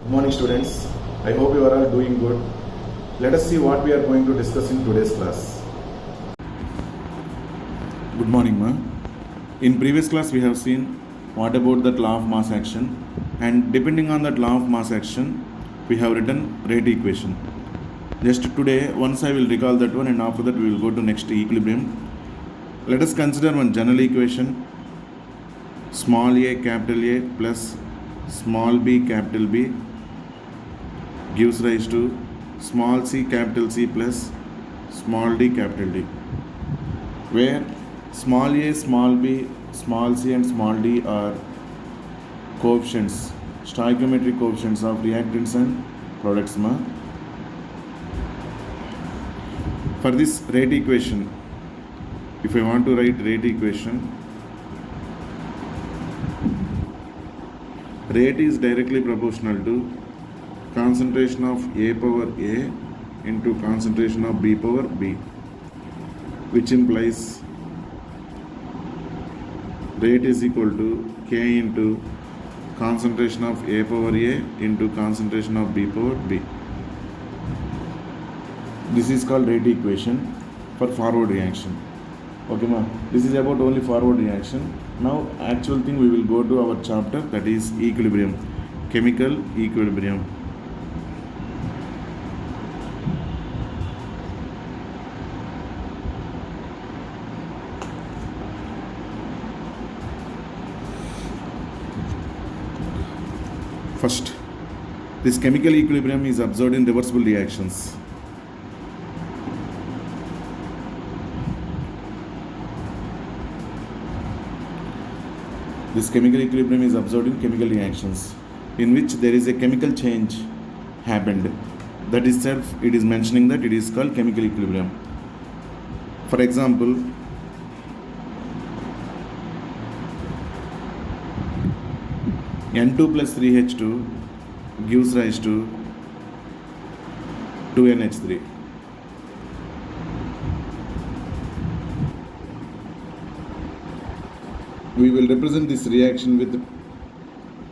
Good morning, students. I hope you are all doing good. Let us see what we are going to discuss in today's class. Good morning, ma. In previous class, we have seen what about that law of mass action, and depending on that law of mass action, we have written rate equation. Just today, once I will recall that one, and after that, we will go to next equilibrium. Let us consider one general equation: small a capital A plus small b capital B gives rise to small c capital C plus small d capital D, where small a, small b, small c and small d are coefficients, stoichiometric coefficients of reactants and products. For this rate equation, if I want to write rate equation, rate is directly proportional to concentration of A power A into concentration of B power B, which implies rate is equal to K into concentration of A power A into concentration of B power B. This is called rate equation for forward reaction. Okay, ma. This is about only forward reaction. Now, actual thing, we will go to our chapter, that is equilibrium, chemical equilibrium. First, this chemical equilibrium is observed in reversible reactions. This chemical equilibrium is observed in chemical reactions in which there is a chemical change happened. That itself, it is mentioning that it is called chemical equilibrium. For example, N2 plus 3H2 gives rise to 2NH3. We will represent this reaction with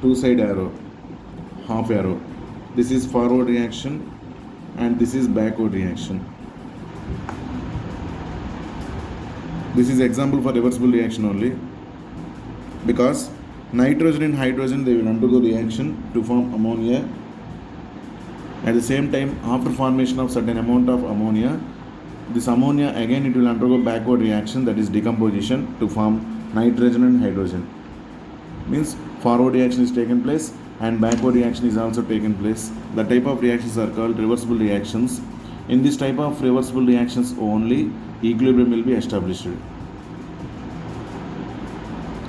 two-side arrow, half arrow. This is forward reaction and this is backward reaction. This is example for reversible reaction only, because nitrogen and hydrogen, they will undergo reaction to form ammonia. At the same time, after formation of certain amount of ammonia, this ammonia again it will undergo backward reaction, that is decomposition, to form nitrogen and hydrogen. Means forward reaction is taken place and backward reaction is also taken place. The type of reactions are called reversible reactions. In this type of reversible reactions only, equilibrium will be established.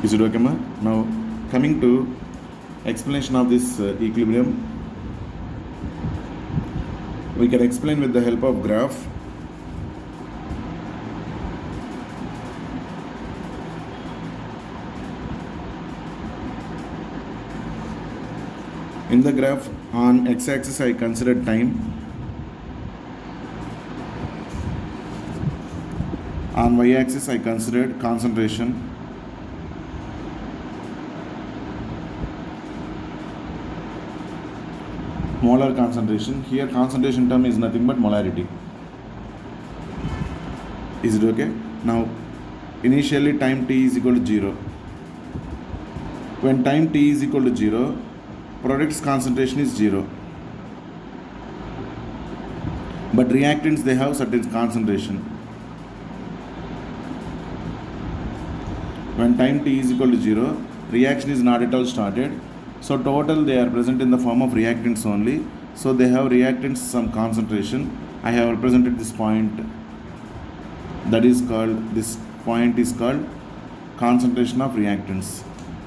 Is it okay, ma? Now, coming to explanation of this equilibrium, we can explain with the help of graph. In the graph, on x-axis I considered time, on y-axis I considered concentration, molar concentration. Here concentration term is nothing but molarity. Is it okay? Now, initially time t is equal to 0. When time t is equal to 0, products concentration is 0. But reactants, they have certain concentration. When time t is equal to 0, reaction is not at all started. So total they are present in the form of reactants only. So they have reactants some concentration. I have represented this point. That is called, this point is called concentration of reactants.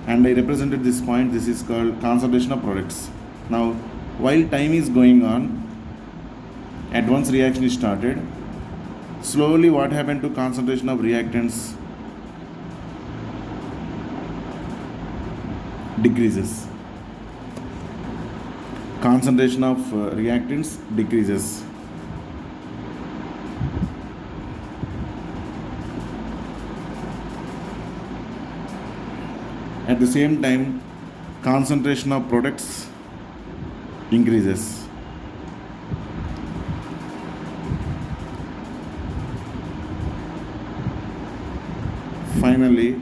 And I represented this point, this is called concentration of products. Now, while time is going on, at once reaction is started, slowly what happened to concentration of reactants? Decreases. Concentration of reactants decreases. At the same time, concentration of products increases. Finally,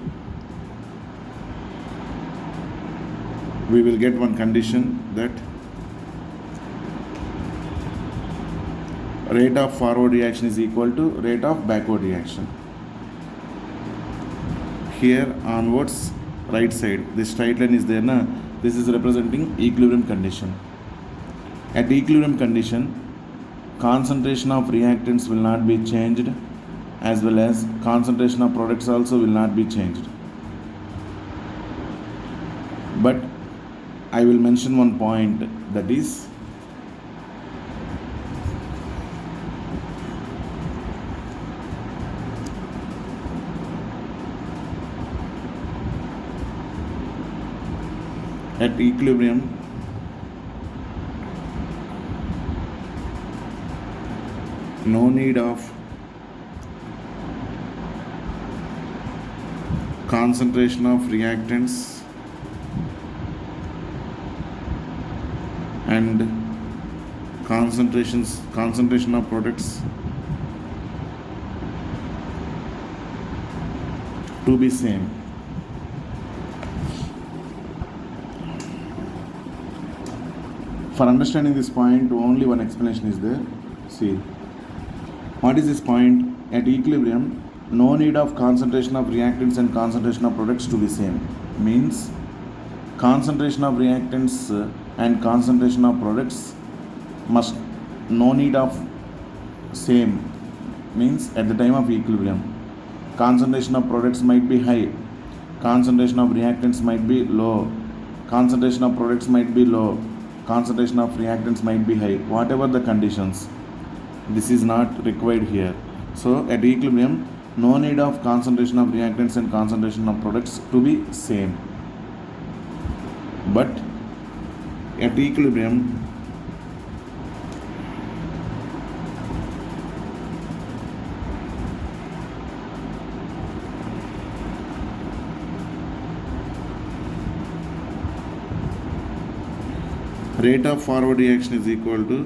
we will get one condition that rate of forward reaction is equal to rate of backward reaction. Here onwards, right side, this straight line is there na, this is representing equilibrium condition. At equilibrium condition, concentration of reactants will not be changed, as well as concentration of products also will not be changed. But I will mention one point, that is at equilibrium, no need of concentration of reactants and concentration of products to be same. For understanding this point, only one explanation is there. See, what is this point? At equilibrium, no need of concentration of reactants and concentration of products to be same. Means concentration of reactants and concentration of products must no need of same. Means at the time of equilibrium, concentration of products might be high, concentration of reactants might be low, concentration of products might be low, concentration of reactants might be high. Whatever the conditions, this is not required here. So at equilibrium, no need of concentration of reactants and concentration of products to be same. But at equilibrium, rate of forward reaction is equal to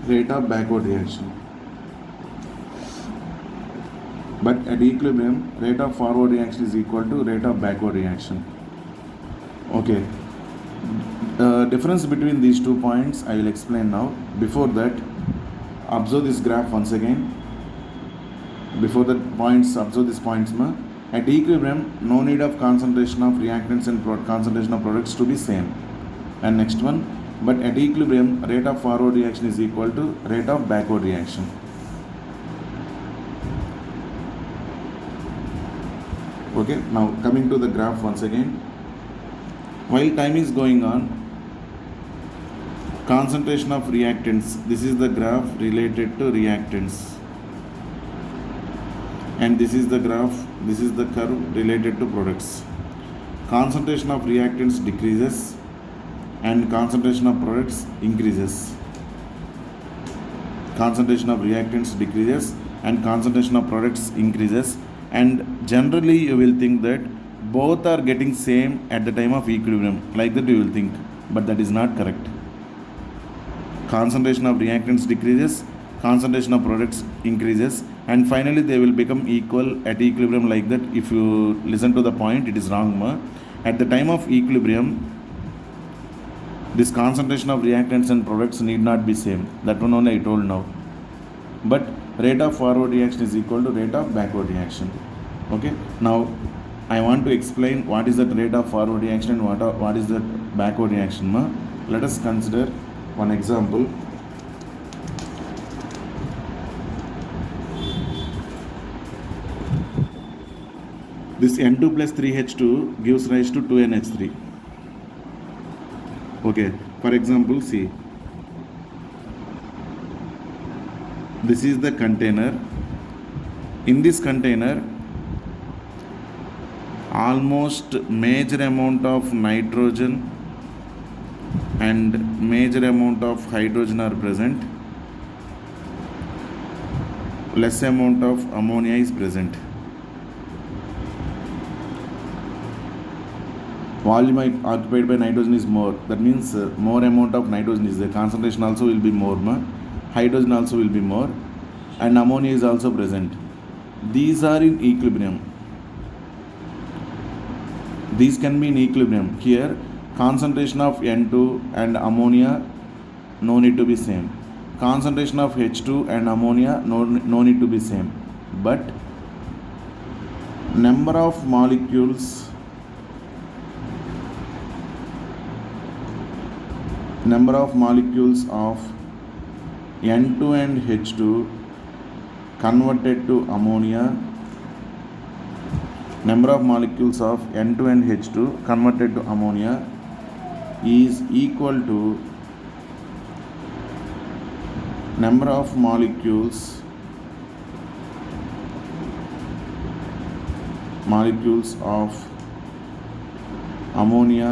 rate of backward reaction. But at equilibrium, rate of forward reaction is equal to rate of backward reaction. Okay. The difference between these 2 points I will explain now. Before that, observe this graph once again. Before the points, observe these points. At equilibrium, no need of concentration of reactants and concentration of products to be same. And next one, but at equilibrium, rate of forward reaction is equal to rate of backward reaction. Okay, now coming to the graph once again. While time is going on, concentration of reactants, this is the graph related to reactants. And this is the graph, this is the curve related to products. Concentration of reactants decreases and concentration of products increases. Concentration of reactants decreases and concentration of products increases. And generally you will think that both are getting same at the time of equilibrium. Like that you will think, but that is not correct. Concentration of reactants decreases, concentration of products increases, and finally they will become equal at equilibrium. Like that, if you listen to the point, it is wrong. At the time of equilibrium, this concentration of reactants and products need not be same. That one only I told now. But rate of forward reaction is equal to rate of backward reaction. Okay. Now I want to explain what is that rate of forward reaction and what is that backward reaction. Let us consider one example. This N2 plus 3H2 gives rise to 2NH3. Okay, for example, see, this is the container. In this container, almost major amount of nitrogen and major amount of hydrogen are present. Less amount of ammonia is present. volume occupied by nitrogen is more, that means more amount of nitrogen is there, concentration also will be more, hydrogen also will be more, and ammonia is also present. These are in equilibrium. These can be in equilibrium. Here concentration of N2 and ammonia no need to be same, concentration of H2 and ammonia no need to be same, but number of molecules of N2 and H2 converted to ammonia, number of molecules of N2 and H2 converted to ammonia is equal to number of molecules of ammonia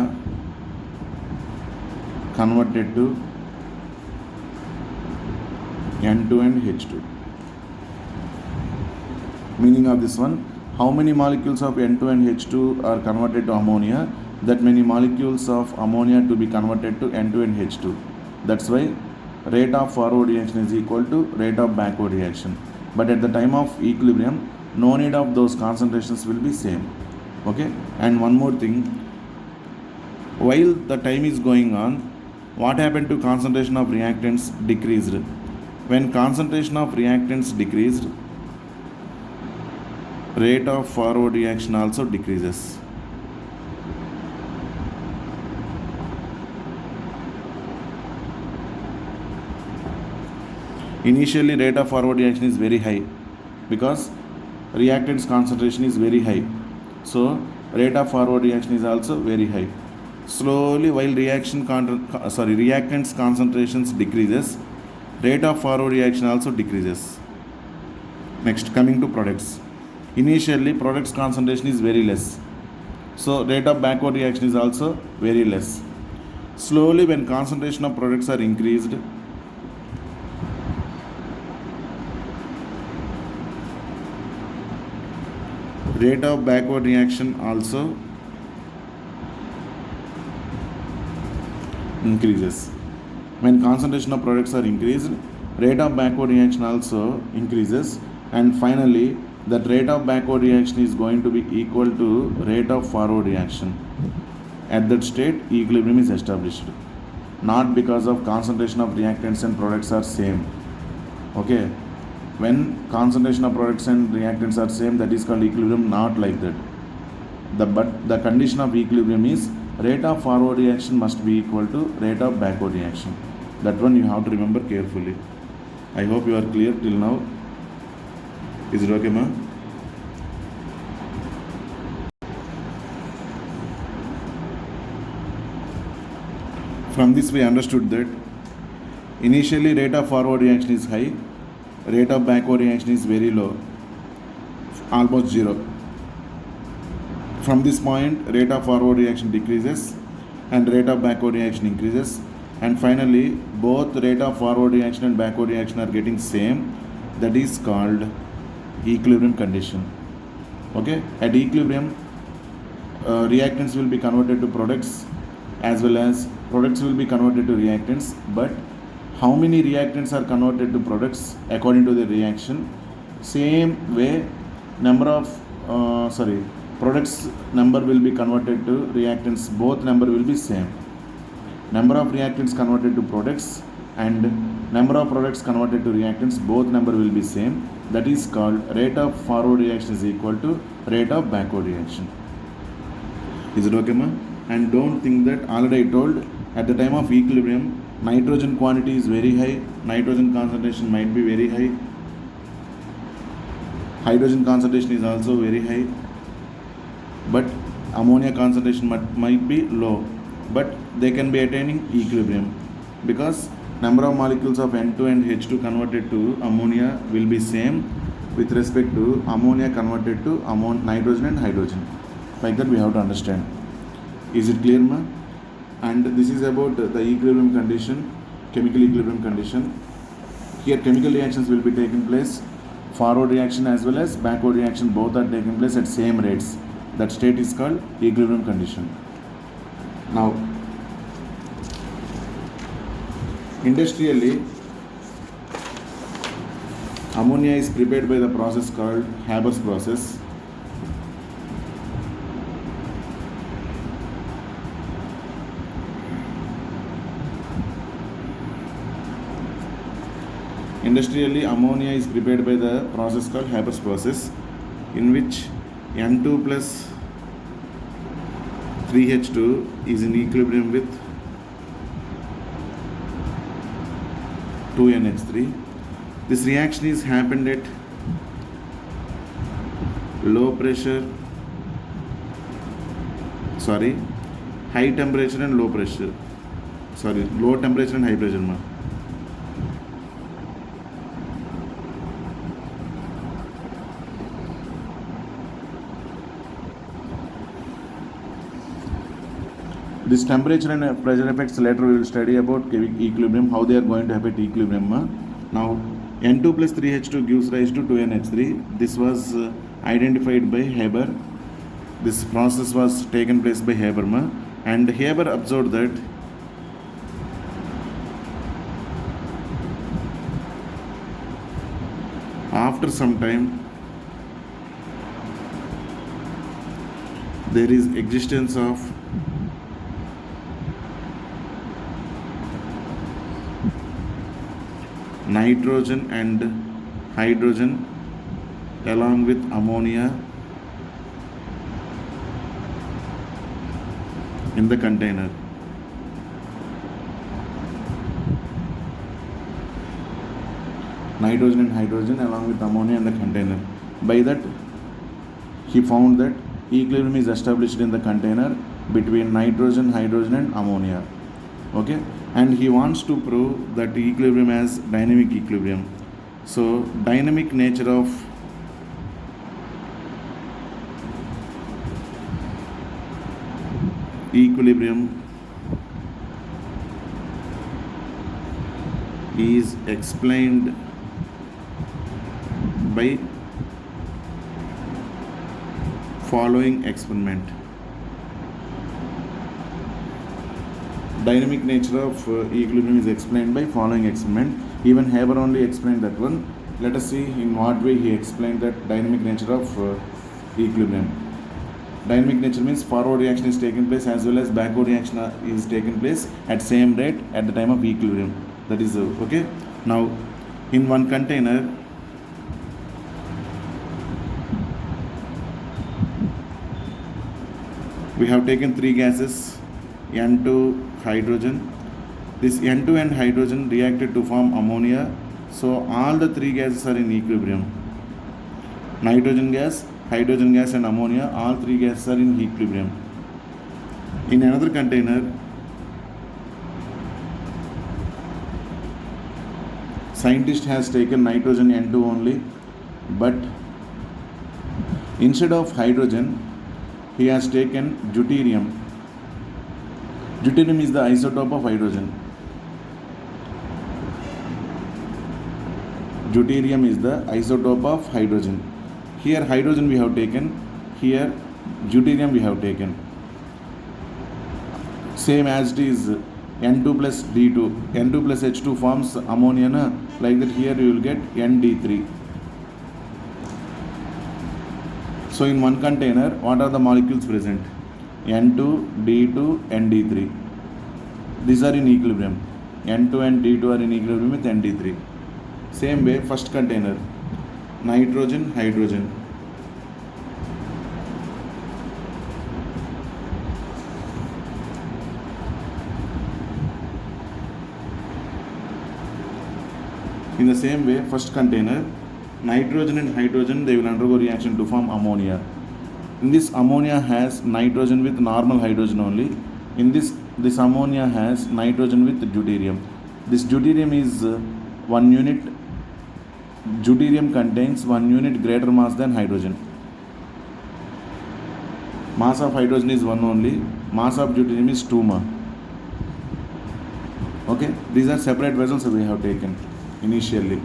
converted to N2 and H2. Meaning of this one, how many molecules of N2 and H2 are converted to ammonia, that many molecules of ammonia to be converted to N2 and H2. That's why rate of forward reaction is equal to rate of backward reaction. But at the time of equilibrium, no need of those concentrations will be same. Okay, and one more thing, while the time is going on, what happened to concentration of reactants? Decreased. When concentration of reactants decreased, rate of forward reaction also decreases. Initially rate of forward reaction is very high because reactants concentration is very high, so rate of forward reaction is also very high. Slowly, while reactants concentrations decreases, rate of forward reaction also decreases. Next, coming to products. Initially products concentration is very less, so rate of backward reaction is also very less. Slowly, when concentration of products are increased, rate of backward reaction also increases. When concentration of products are increased, rate of backward reaction also increases, and finally that rate of backward reaction is going to be equal to rate of forward reaction. At that state, equilibrium is established, not because of concentration of reactants and products are same. Okay, when concentration of products and reactants are same, that is called equilibrium. Not like that. But the condition of equilibrium is rate of forward reaction must be equal to rate of backward reaction. That one you have to remember carefully. I hope you are clear till now. Is it okay, ma? From this we understood that initially rate of forward reaction is high, rate of backward reaction is very low, almost zero. From this point, rate of forward reaction decreases and rate of backward reaction increases, and finally both rate of forward reaction and backward reaction are getting same. That is called equilibrium condition. Okay, at equilibrium reactants will be converted to products as well as products will be converted to reactants, but how many reactants are converted to products according to the reaction? Same way, products number will be converted to reactants, both number will be same. Number of reactants converted to products and number of products converted to reactants, both number will be same. That is called rate of forward reaction is equal to rate of backward reaction. Is it okay, ma? And don't think that, already I told, at the time of equilibrium, nitrogen quantity is very high, nitrogen concentration might be very high, hydrogen concentration is also very high, but ammonia concentration might be low, but they can be attaining equilibrium because number of molecules of N2 and H2 converted to ammonia will be same with respect to ammonia converted to nitrogen and hydrogen. Like that we have to understand. Is it clear, ma? And this is about the equilibrium condition, chemical equilibrium condition. Here chemical reactions will be taking place, forward reaction as well as backward reaction, both are taking place at same rates. That state is called equilibrium condition. Now, industrially, ammonia is prepared by the process called Haber's process. Industrially, ammonia is prepared by the process called Haber's process, in which N2 plus 3H2 is in equilibrium with 2NH3. This reaction is happened at high temperature and low pressure. Low temperature and high pressure. This temperature and pressure effects later we will study about equilibrium, how they are going to affect equilibrium. Now, N2 plus 3H2 gives rise to 2NH3. This was identified by Haber. This process was taken place by Haber. And Haber observed that after some time there is existence of nitrogen and hydrogen along with ammonia in the container. Nitrogen and hydrogen along with ammonia in the container. By that, he found that equilibrium is established in the container between nitrogen, hydrogen and ammonia. Okay, and he wants to prove that equilibrium as dynamic equilibrium. So dynamic nature of equilibrium is explained by following experiment. Dynamic nature of equilibrium is explained by following experiment. Even Haber only explained that one. Let us see in what way he explained that dynamic nature of equilibrium. Dynamic nature means forward reaction is taking place as well as backward reaction is taking place at same rate at the time of equilibrium. That is okay. Now, in one container, we have taken three gases, N2, hydrogen. This N2 and hydrogen reacted to form ammonia. So all the three gases are in equilibrium. Nitrogen gas, hydrogen gas and ammonia, all three gases are in equilibrium. In another container, scientist has taken nitrogen N2 only, but instead of hydrogen, he has taken deuterium. Deuterium is the isotope of hydrogen. Deuterium is the isotope of hydrogen. Here hydrogen we have taken, here deuterium we have taken. Same as it is N2 plus D2. N2 plus H2 forms ammonia. Like that here you will get ND3. So in one container, what are the molecules present? N2, D2, ND3. These are in equilibrium. N2 and D2 are in equilibrium with ND3. Same way, first container, nitrogen, hydrogen. In the same way, first container, nitrogen and hydrogen, they will undergo reaction to form ammonia. In this, ammonia has nitrogen with normal hydrogen only. In this ammonia has nitrogen with deuterium. This deuterium is 1 unit. Deuterium contains 1 unit greater mass than hydrogen. Mass of hydrogen is 1 only. Mass of deuterium is 2 ma. Okay, these are separate vessels we have taken initially.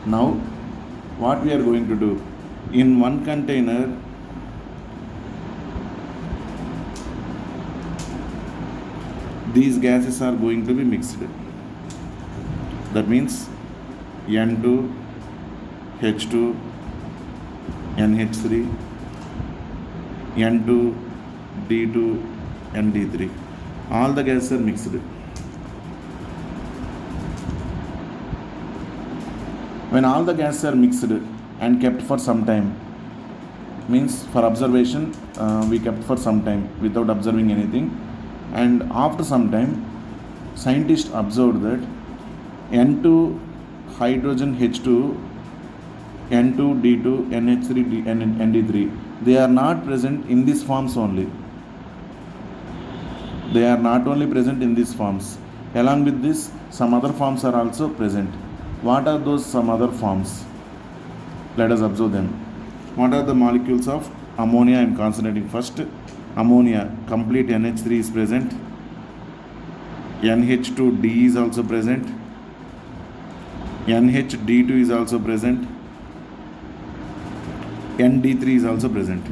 Now, what we are going to do? In one container, these gases are going to be mixed. That means N2, H2, NH3, N2, D2, and D3. All the gases are mixed. When all the gases are mixed and kept for some time, means for observation, we kept for some time without observing anything, and after some time scientists observed that N2 hydrogen H2, N2 D2, NH3 and D3, they are not present in these forms only. They are not only present in these forms. Along with this, some other forms are also present. What are those some other forms? Let us observe them. What are the molecules of ammonia? I am concentrating first. Ammonia, complete NH3 is present. NH2D is also present. NHD2 is also present. ND3 is also present.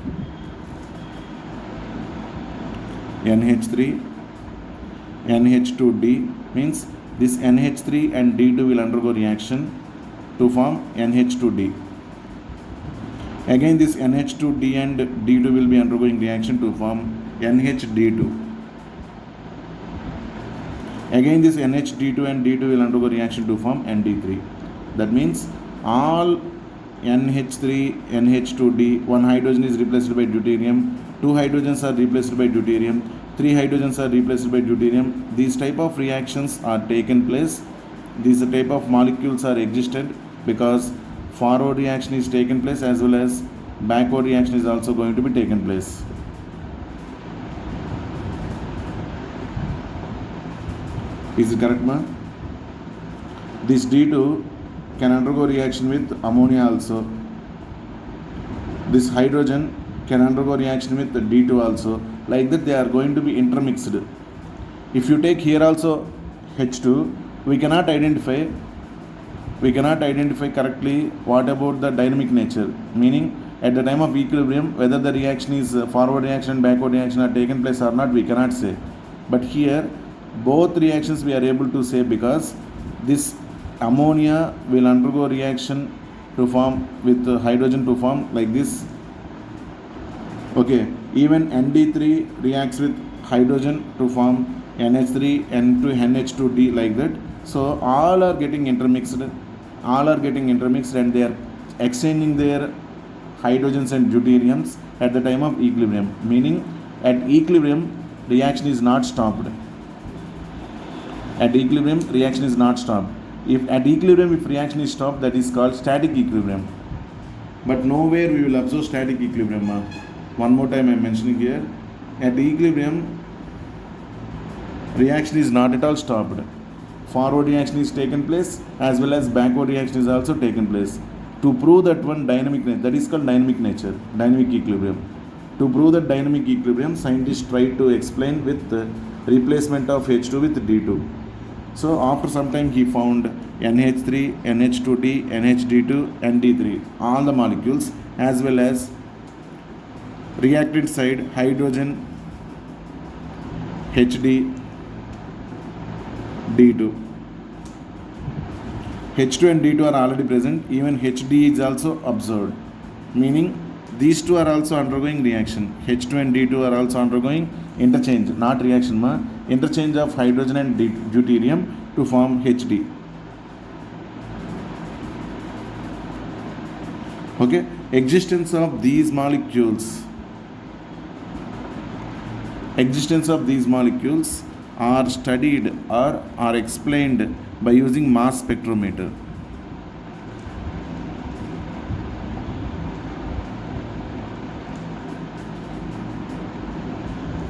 NH3, NH2D means this NH3 and D2 will undergo reaction to form NH2D. Again, this NH2D and D2 will be undergoing reaction to form NHD2. Again, this NHD2 and D2 will undergo reaction to form ND3. That means all NH3, NH2D, one hydrogen is replaced by deuterium, two hydrogens are replaced by deuterium, three hydrogens are replaced by deuterium. These type of reactions are taken place. These type of molecules are existed because forward reaction is taken place as well as backward reaction is also going to be taken place. Is it correct, ma? This D2 can undergo reaction with ammonia also. This hydrogen can undergo reaction with the D2 also. Like that they are going to be intermixed. If you take here also H2, we cannot identify correctly what about the dynamic nature, meaning at the time of equilibrium whether the reaction is forward reaction, backward reaction are taken place or not, we cannot say. But here both reactions we are able to say because this ammonia will undergo reaction to form with hydrogen to form like this. Okay, even ND3 reacts with hydrogen to form NH3, N2, NH2D like that. So all are getting intermixed and they are exchanging their hydrogens and deuteriums at the time of equilibrium, meaning at equilibrium reaction is not stopped. At equilibrium reaction is not stopped. If at equilibrium if reaction is stopped, that is called static equilibrium. But nowhere we will observe static equilibrium. One more time I am mentioning here. At equilibrium reaction is not at all stopped. Forward reaction is taken place as well as backward reaction is also taken place. To prove that one dynamic nature, that is called dynamic nature, dynamic equilibrium. To prove that dynamic equilibrium, scientists try to explain with the replacement of H2 with D2. So after some time he found NH3, NH2D, NHD2 and D3, all the molecules, as well as reactant side hydrogen, HD, D2. H2 and D2 are already present, even HD is also observed, meaning these two are also undergoing reaction. H2 and D2 are also undergoing interchange, not reaction, interchange of hydrogen and deuterium to form HD. Okay, existence of these molecules are studied or are explained by using mass spectrometer.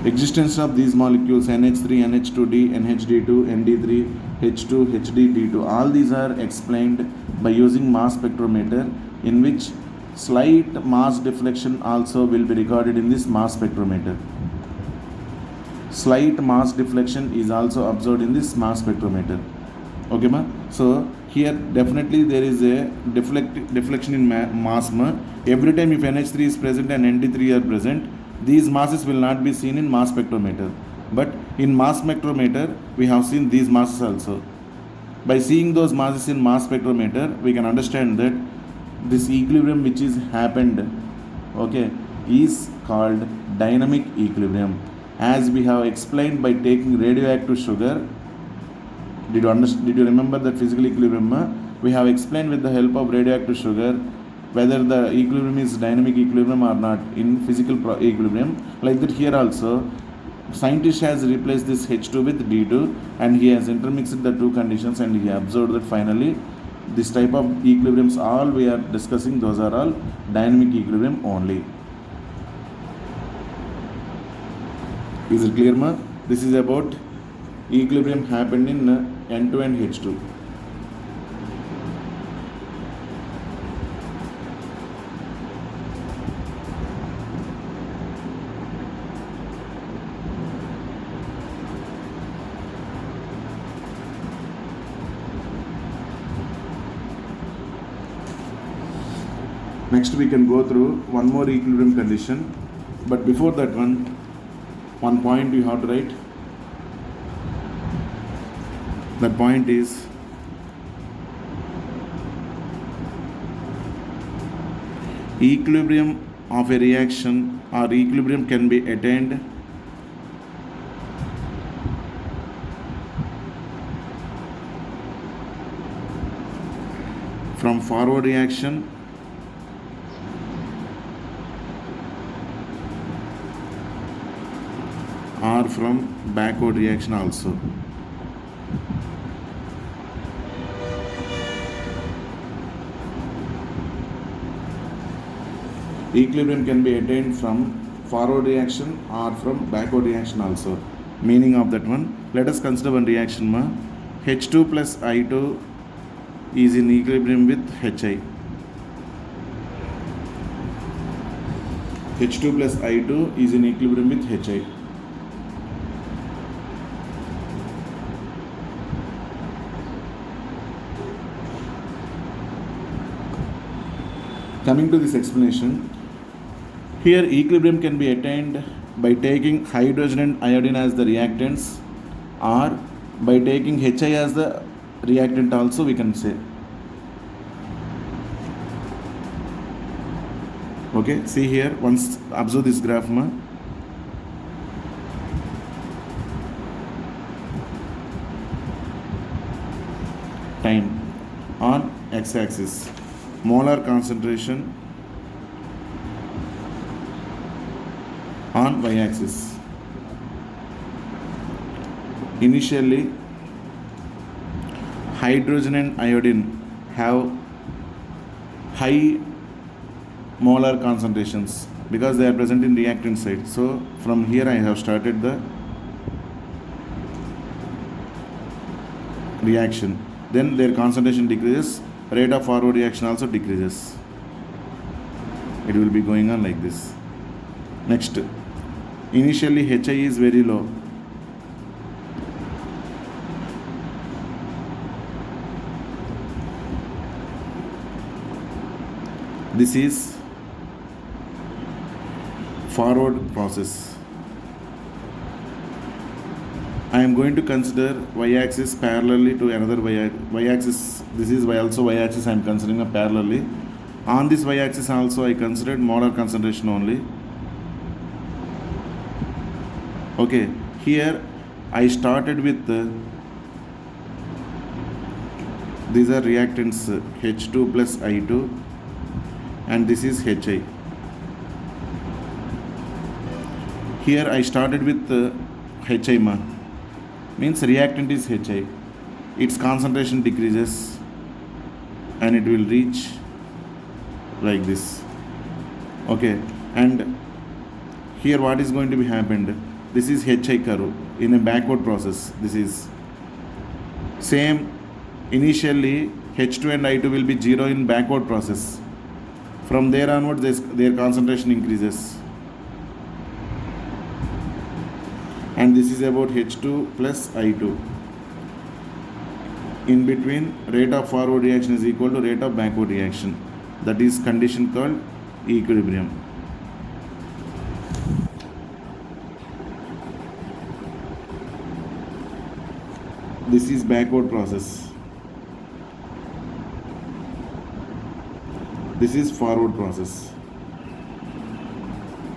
Existence of these molecules NH3, NH2D, NHD2, ND3, H2, HD, D2, all these are explained by using mass spectrometer, in which slight mass deflection also will be recorded in this mass spectrometer. Slight mass deflection is also observed in this mass spectrometer. Okay, ma? So here definitely there is a deflection in mass. Every time if NH3 is present and ND3 are present, these masses will not be seen in mass spectrometer. But in mass spectrometer, we have seen these masses also. By seeing those masses in mass spectrometer, we can understand that this equilibrium which is happened, okay, is called dynamic equilibrium. As we have explained by taking radioactive sugar, did you remember that physical equilibrium? We have explained with the help of radioactive sugar whether the equilibrium is dynamic equilibrium or not in physical equilibrium. Like that here also, scientist has replaced this H2 with D2 and he has intermixed the two conditions and he observed that finally this type of equilibriums all we are discussing, those are all dynamic equilibrium only. Is it clear, ma? This is about equilibrium happened in N2 and H2. Next we can go through one more equilibrium condition, but before that one point you have to write. That point is equilibrium of a reaction or equilibrium can be attained from forward reaction or from backward reaction also. Equilibrium can be attained from forward reaction or from backward reaction also. Meaning of that one, let us consider one reaction, ma. H2 plus I2 is in equilibrium with HI. H2 plus I2 is in equilibrium with HI. Coming to this explanation, here equilibrium can be attained by taking hydrogen and iodine as the reactants or by taking HI as the reactant also we can say. Okay, see here, once observe this graph, ma. Time on x-axis, molar concentration on y-axis. Initially, hydrogen and iodine have high molar concentrations because they are present in reactant side. So from here I have started the reaction. Then their concentration decreases, rate of forward reaction also decreases. It will be going on like this. Next, initially HI is very low. This is forward process. I am going to consider y-axis parallelly to another y-axis. This is also y-axis I am considering parallelly. On this y-axis also I considered molar concentration only. Okay, here I started with these are reactants H2 plus I2 and this is HI. Here I started with HI, ma. Means reactant is HI. Its concentration decreases and it will reach like this. Okay, and here what is going to be happened? This is HI curve in a backward process. This is same. Initially H2 and I2 will be 0 in backward process. From there onwards their concentration increases. And this is about H2 plus I2. In between, rate of forward reaction is equal to rate of backward reaction. That is condition called equilibrium. This is backward process. This is forward process.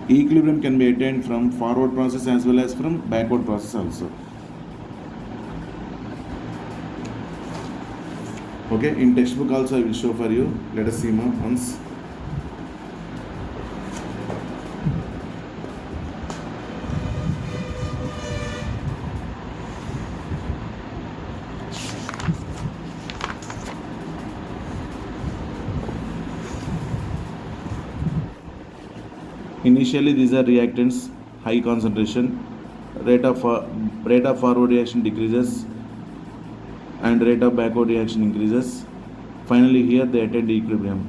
Equilibrium can be attained from forward process as well as from backward process also. Okay, in textbook also I will show for you. Let us see once. Initially these are reactants, high concentration, rate of forward reaction decreases and rate of backward reaction increases. Finally here they attain equilibrium.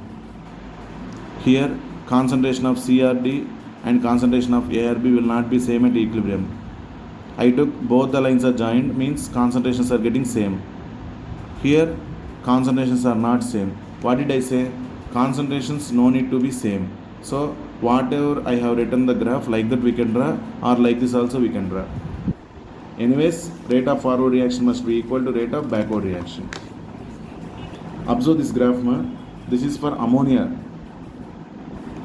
Here concentration of CRD and concentration of ARB will not be same at equilibrium. I took both the lines are joined, means concentrations are getting same. Here concentrations are not same. What did I say? Concentrations no need to be same. So whatever I have written the graph, like that we can draw, or like this also we can draw. Anyways, rate of forward reaction must be equal to rate of backward reaction. Observe this graph, this is for ammonia.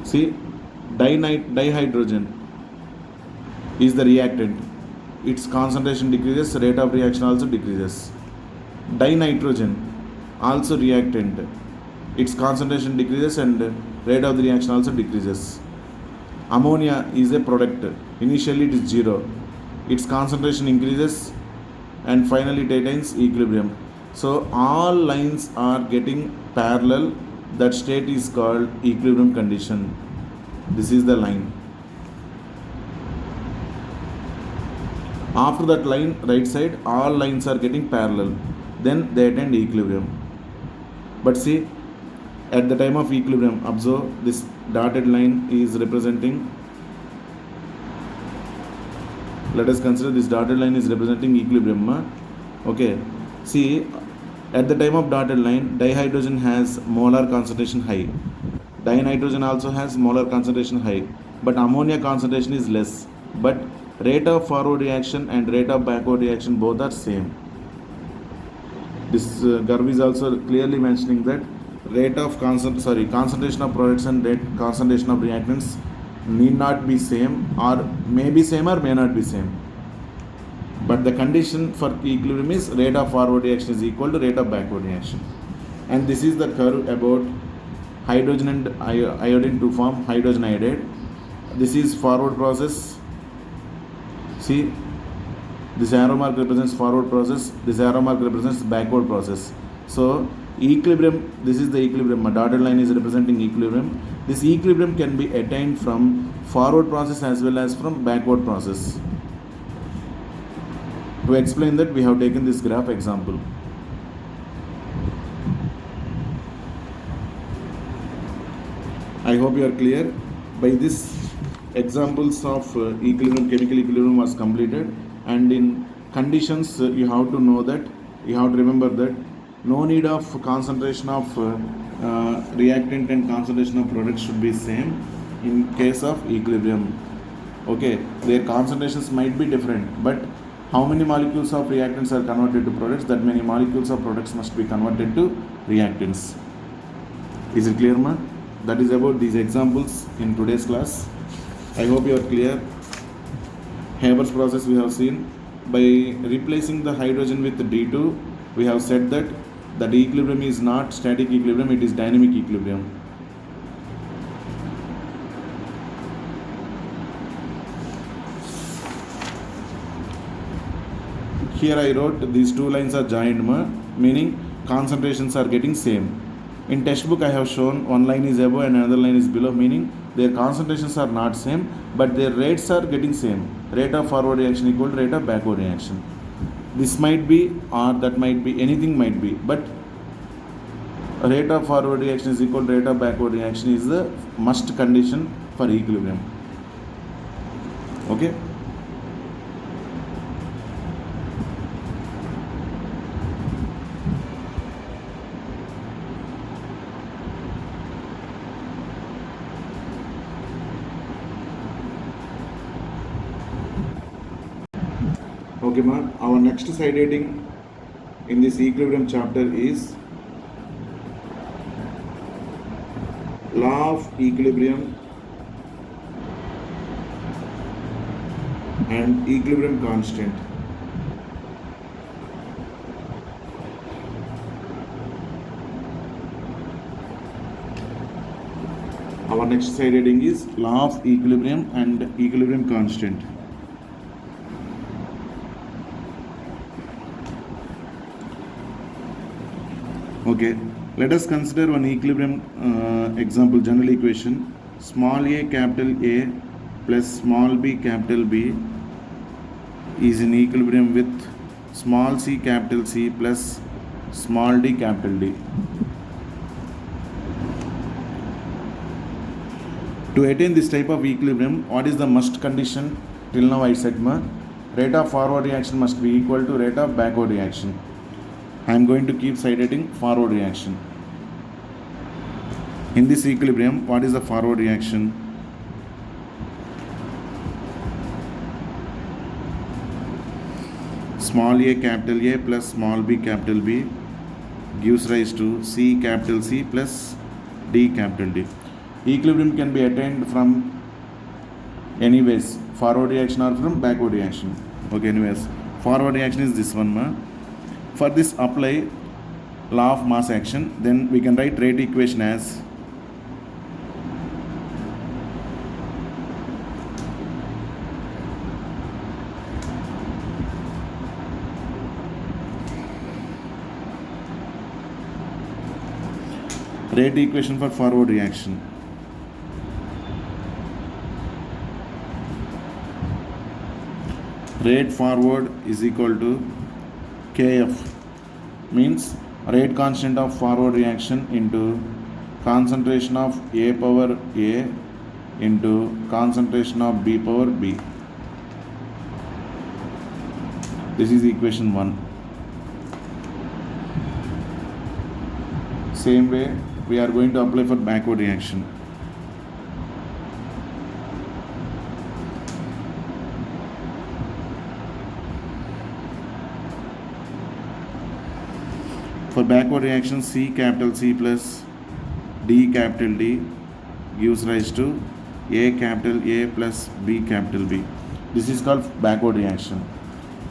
See, dihydrogen is the reactant. Its concentration decreases, rate of reaction also decreases. Dinitrogen also reactant. Its concentration decreases and rate of the reaction also decreases. Ammonia is a product. Initially it is 0. Its concentration increases and finally it attains equilibrium. So all lines are getting parallel. That state is called equilibrium condition. This is the line. After that line, right side, all lines are getting parallel. Then they attain equilibrium. But see, at the time of equilibrium, observe this dotted line is representing. Let us consider this dotted line is representing equilibrium. Okay. See, at the time of dotted line, dihydrogen has molar concentration high. Dinitrogen also has molar concentration high. But ammonia concentration is less. But rate of forward reaction and rate of backward reaction both are same. This curve is also clearly mentioning that rate of concentration of products and concentration of reactants need not be same, or may be same or may not be same. But the condition for equilibrium is rate of forward reaction is equal to rate of backward reaction. And this is the curve about hydrogen and iodine to form hydrogen iodide. This is forward process. See, this arrow mark represents forward process, this arrow mark represents backward process. So equilibrium, this is the equilibrium, a dotted line is representing equilibrium. This equilibrium can be attained from forward process as well as from backward process. To explain that, we have taken this graph example. I hope you are clear. By this, examples of equilibrium, chemical equilibrium was completed, and in conditions you have to know that, you have to remember that no need of concentration of reactant and concentration of product should be same in case of equilibrium. Okay, their concentrations might be different, but how many molecules of reactants are converted to products, that many molecules of products must be converted to reactants. Is it clear, ma? That is about these examples in today's class. I hope you are clear. Haber's process we have seen. By replacing the hydrogen with D2, we have said that the equilibrium is not static equilibrium, it is dynamic equilibrium. Here I wrote these two lines are joined, meaning concentrations are getting same. In textbook I have shown one line is above and another line is below, meaning their concentrations are not same, but their rates are getting same. Rate of forward reaction equal to rate of backward reaction. This might be, or that might be, anything might be, but rate of forward reaction is equal to rate of backward reaction is the must condition for equilibrium. Okay. Okay, ma. Our next side dating in this equilibrium chapter is law of equilibrium and equilibrium constant. Our next side heading is law of equilibrium and equilibrium constant. Okay, let us consider one equilibrium example, general equation. Small a capital A plus small b capital B is in equilibrium with small c capital C plus small d capital D. To attain this type of equilibrium, what is the must condition? Till now I said rate of forward reaction must be equal to rate of backward reaction. I am going to keep citing forward reaction. In this equilibrium, what is the forward reaction? Small a capital A plus small b capital B gives rise to C capital C plus D capital D. Equilibrium can be attained from anyways, forward reaction or from backward reaction. Okay, anyways, forward reaction is this one. For this, apply law of mass action. Then we can write rate equation as rate equation for forward reaction. Rate forward is equal to Kf, means rate constant of forward reaction into concentration of A power A into concentration of B power B. This is equation 1. Same way we are going to apply for backward reaction. For backward reaction, C capital C plus D capital D gives rise to A capital A plus B capital B. This is called backward reaction.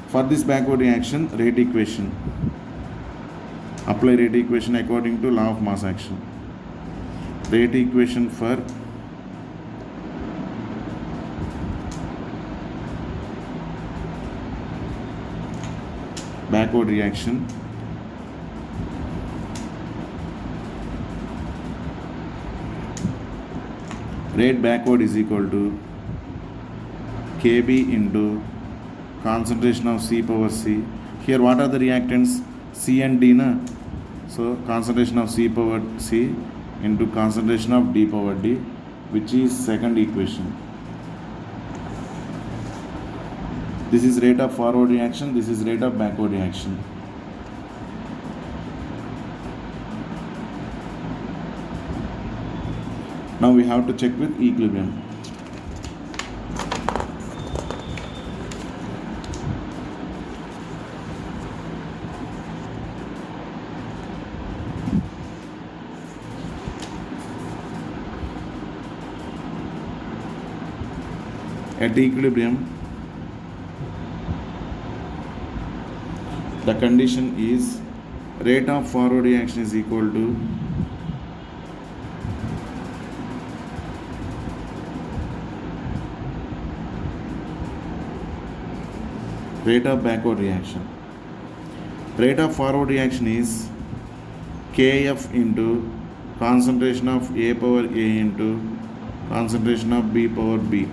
For this backward reaction, rate equation. Apply rate equation according to law of mass action. Rate equation for backward reaction. Rate backward is equal to Kb into concentration of C power C. Here what are the reactants? C and D na? So concentration of C power C into concentration of D power D, which is second equation. This is rate of forward reaction, this is rate of backward reaction. Now we have to check with equilibrium. At equilibrium, the condition is rate of forward reaction is equal to rate of backward reaction. Rate of forward reaction is Kf into concentration of A power A into concentration of B power B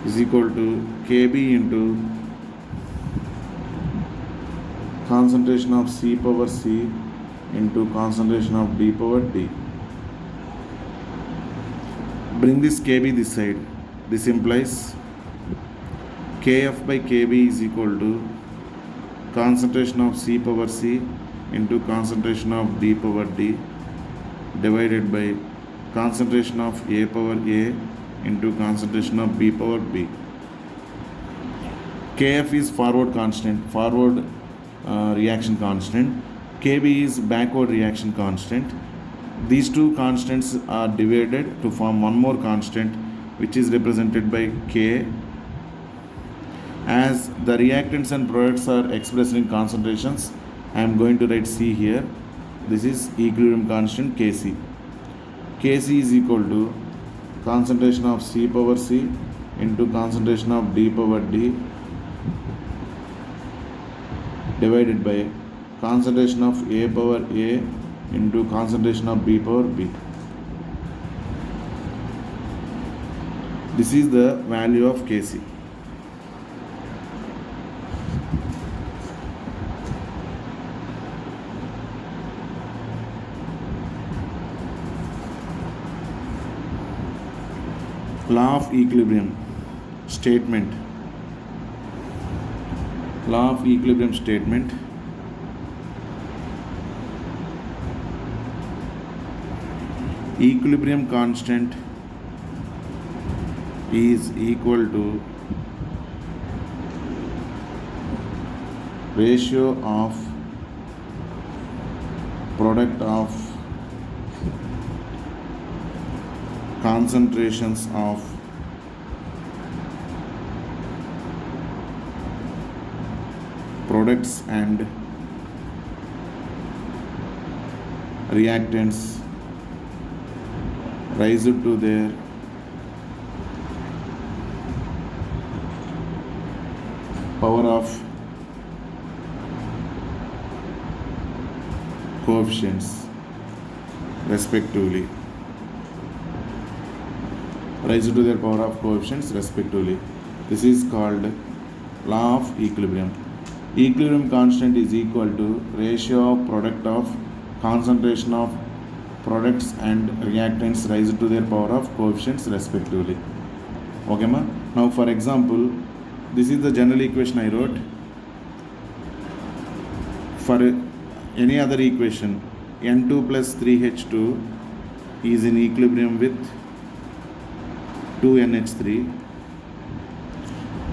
is equal to Kb into concentration of C power C into concentration of D power D. Bring this Kb this side. This implies Kf by Kb is equal to concentration of C power C into concentration of D power D divided by concentration of A power A into concentration of B power B. Kf is forward constant. Forward reaction constant. Kb is backward reaction constant. These two constants are divided to form one more constant, which is represented by K. As the reactants and products are expressed in concentrations, I am going to write C here. This is equilibrium constant Kc. Kc is equal to concentration of C power C into concentration of D power D divided by concentration of A power A into concentration of B power B. This is the value of Kc. Law of equilibrium statement. Law of equilibrium statement. Equilibrium constant is equal to ratio of product of concentrations of products and reactants raised to their power of coefficients respectively. Raised to their power of coefficients respectively. This is called law of equilibrium. Equilibrium constant is equal to ratio of product of concentration of products and reactants raised to their power of coefficients respectively. Okay ma? Now for example, this is the general equation I wrote. For any other equation, N2 plus 3H2 is in equilibrium with 2NH3.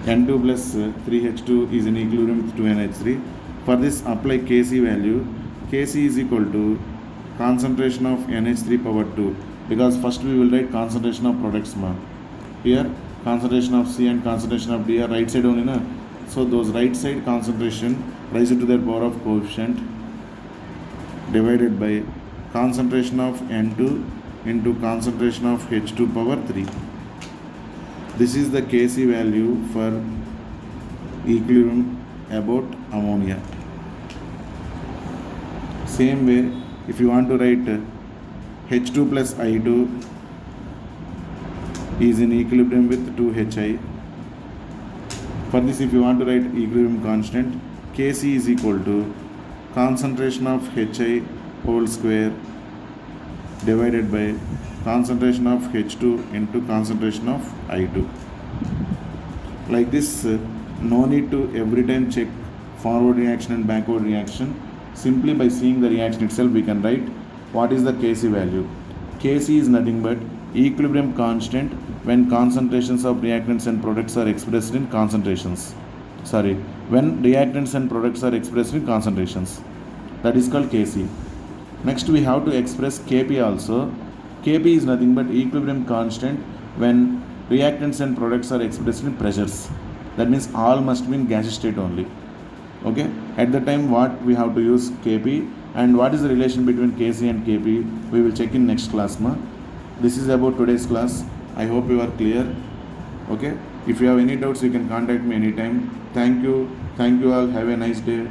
N2 plus 3H2 is in equilibrium with 2NH3. For this, apply Kc value. Kc is equal to concentration of NH3 power 2, because first we will write concentration of products ma. Here concentration of C and concentration of D are right side only na. So those right side concentration raised to their power of coefficient divided by concentration of N2 into concentration of H2 power 3. This is the Kc value for equilibrium about ammonia. Same way, if you want to write H2 plus I2 is in equilibrium with 2Hi. For this, if you want to write equilibrium constant, Kc is equal to concentration of Hi whole square divided by concentration of H2 into concentration of I2. Like this, no need to every time check forward reaction and backward reaction. Simply by seeing the reaction itself, we can write what is the Kc value. Kc is nothing but equilibrium constant when concentrations of reactants and products are expressed in concentrations. When reactants and products are expressed in concentrations. That is called Kc. Next, we have to express Kp also. Kp is nothing but equilibrium constant when reactants and products are expressed in pressures. That means all must be in gaseous state only. Okay. At the time, what we have to use Kp, and what is the relation between Kc and Kp, we will check in next class ma. This is about today's class. I hope you are clear. Okay. If you have any doubts, you can contact me anytime. Thank you all. Have a nice day.